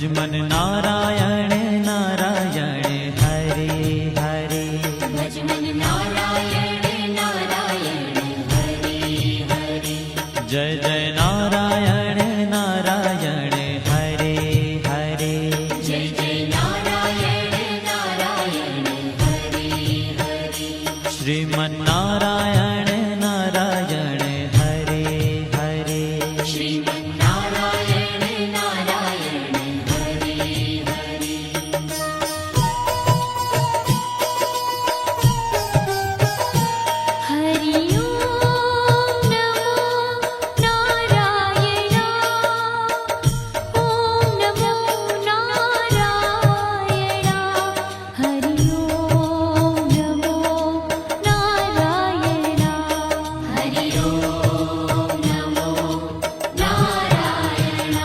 भजमन नारायण नारायण हरे हरे। भजमन नारायण नारायण हरे हरे। जय जय नारायण नारायण हरे हरे। जय जय नारायण नारायण हरे हरे। श्रीमन नारायण नारायण हरे हरे। श्रीमन नारायण नारायण हरे हरे। हरि ओम नमो नारायण। ओम नमो नारायण। हरि ओम नमो नारायण। हरि ओम नमो नारायण।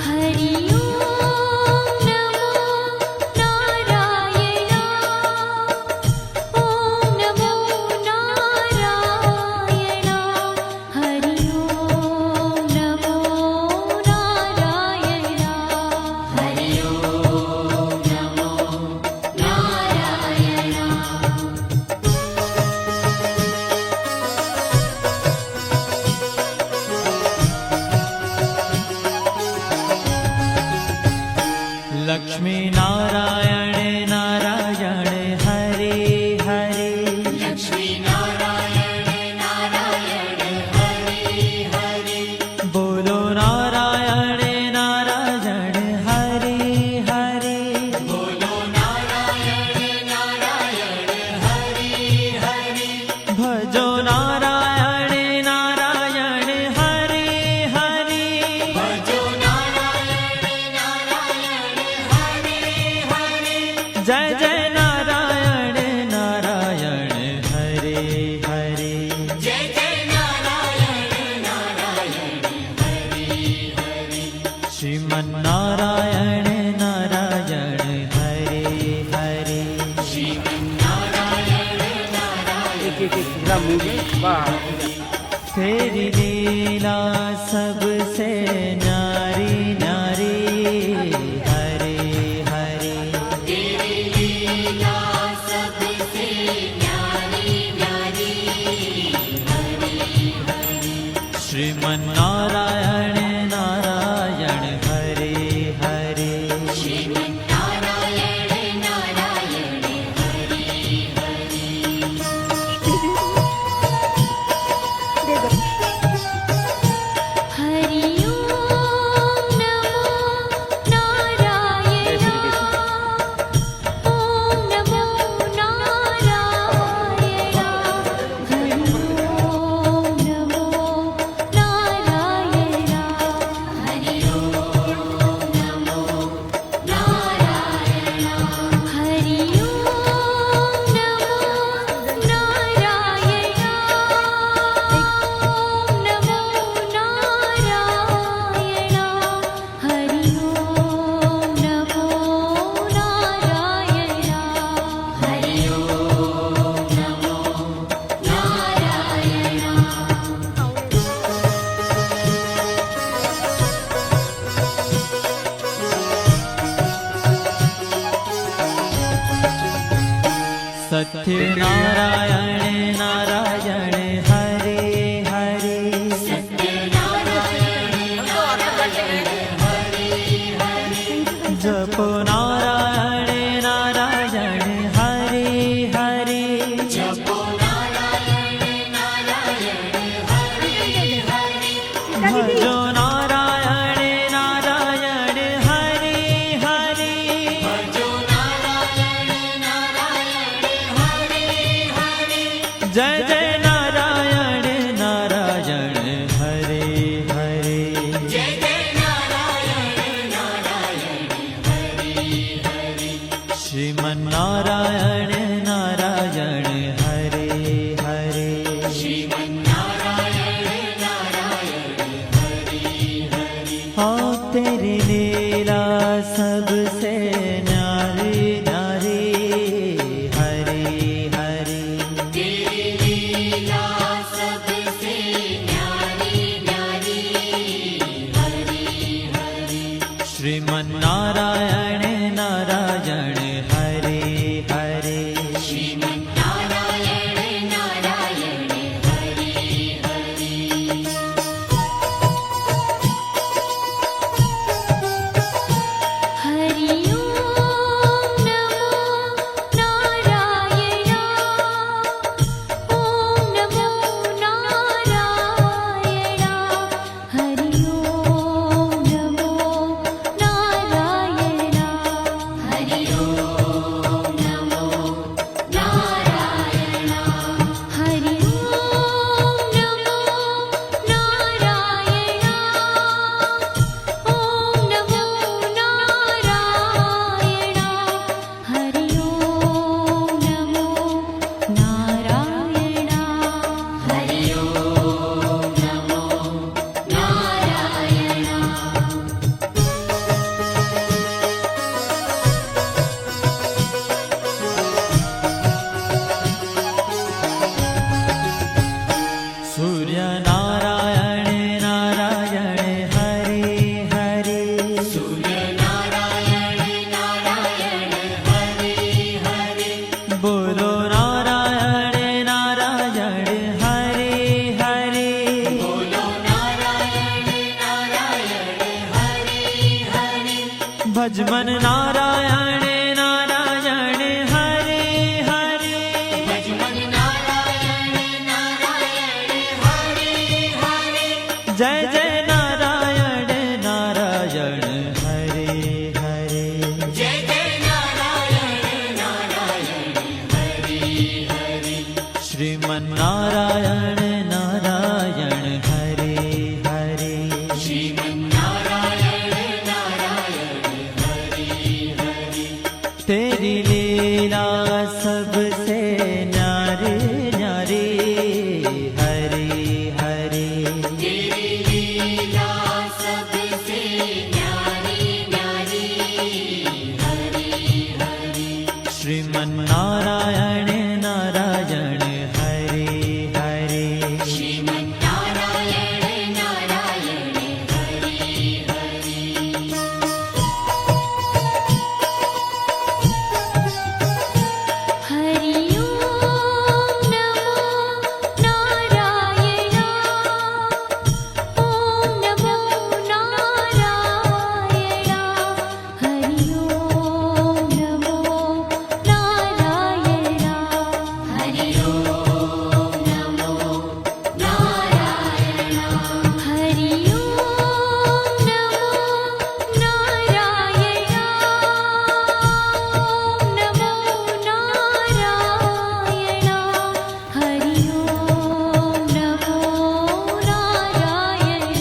हरि ओम नमो नारायण। ओम नमो नारायण। हरि ओम नमो नारायण। हरि ओम नमो नारायण। लक्ष्मी नारायण नारायण हरे हरे। लक्ष्मी नारायण नारायण हरे हरे। बोलो नारायण नारायण हरे हरे। बोलो नारायण नारायण हरे हरे। भजो नारायण नारायण हरे हरे। भजो नारायण नारायण हरे हरे। जय जय नारायण नारायण हरे हरे। जय जय नारायण नारायण हरे हरे। श्रीमन नारायण नारायण हरे हरे। श्रीमन नारायण नारायण तेरी लीला सबसे न्यारी न्यारी हरे हरे। तेरी लीला सबसे न्यारी न्यारी हरे हरे। श्रीमन नारायण नारायण हरे हरे। श्रीमन नारायण नारायण हरे हरे। हरि ओम नमो नारायण। ओम नमो नारायण। हरि ओम नमो नारायण। हरि ओम नमो नारायण। हरि ओम नमो नारायण। ओम नमो नारायण। हरि ओम नमो नारायण। हरि ओम नमो सत्य नारायण नारायण हरे हरे। सत्य नारायण नारायण हरे हरे। जपो नारायण नारायण हरे हरे। जपो नारायण नारायण हरे हरे। भजो नारायण नारायण हरे हरे। भजो नारायण नारायण हरे हरे। जय जय नारायण नारायण हरे हरे। जय जय नारायण नारायण हरे हरे। श्रीमन नारायण नारायण हरे हरे। श्रीमन नारायण नारायण हरे हरे। हाँ तेरी लीला सबसे न्यारी न्यारी हरे हरे। तेरी लीला सबसे न्यारी न्यारी हरे हरे। શ્રીમન્નારાયણ નારાયણ હરે હરે શ્રીમન્નારાયણ નારાયણ હરિ હરિ હરિ ઓમ નમો નારાયણ ઓમ નમો નારાયણ હરિ ઓમ નમો નારાયણ હરિ ઓમ નમો નારાયણ હરિ ઓમ નમો નારાયણ ઓમ નમો નારાયણ હરિ ઓમ નમો નારાયણ હરિ ઓમ નમો નારાયણ સૂર્યનારાયણ નારાયણ હરે હરે સૂર્યનારાયણ નારાયણ હરિ હરિ બોલો નારાયણ નારાયણ હરે હરે બોલો નારાયણ નારાયણ હરિ હરિ ભજમન નારાયણ નારાયણ હરે હરે ભજમન નારાયણ નારાયણ હરિ હરિ જય જય નારાયણ નારાયણ હરે હરે જય જય નારાયણ નારાયણ હરિ હરિ શ્રીમન્નારાયણ નારાયણ હરે હરે શ્રીમન્નારાયણ નારાયણ હરિ હરિ तेरी लीला सबसे न्यारी न्यारी हरे हरे तेरी लीला सबसे न्यारी न्यारी हरि हरि श्रीमन्नारायण नारायण हरे हरे श्रीमन्नारायण नारायण हरि हरि હરિ ઓમ નમો નારાયણ ઓમ નમો નારાયણ હરિ ઓમ નમો નારાયણ હરિ ઓમ નમો નારાયણ હરિ ઓમ નમો નારાયણ ઓમ નમો નારાયણ હરિ ઓમ નમો નારાયણ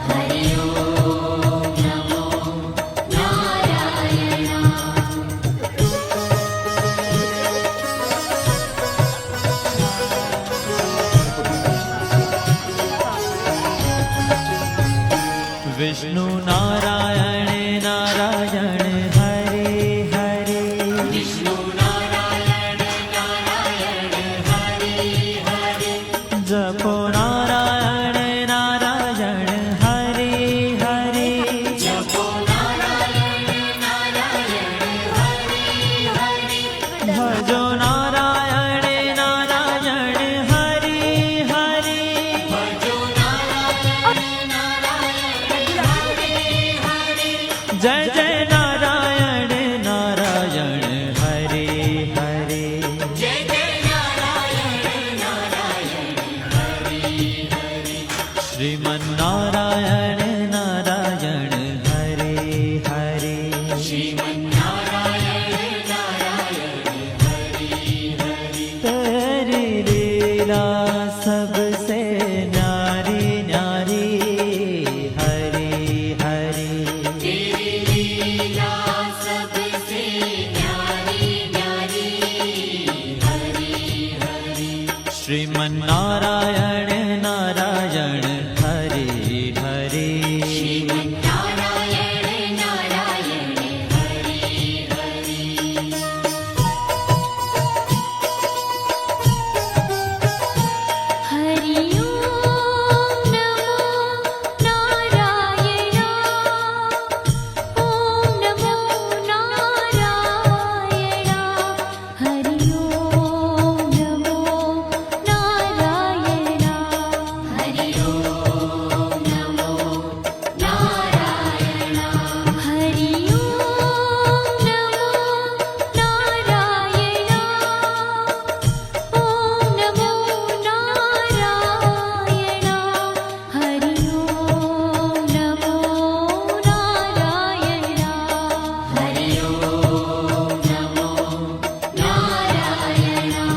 હરિ ઓમ નમો નારાયણ विष्णु नारायण नारायण हरे हरे વિષ્ણુ નારાયણ નારાયણ હરિ હરિ जपो नारायण नारायण हरे हरे જપો નારાયણ નારાયણ હરિ હરિ भजो नारायण नारायण हरे हरे ભજો નારાયણ નારાયણ હરિ હરિ जय जय नारायण नारायण हरे हरे જય જય નારાયણ નારાયણ હરિ હરિ श्रीमन्नारायण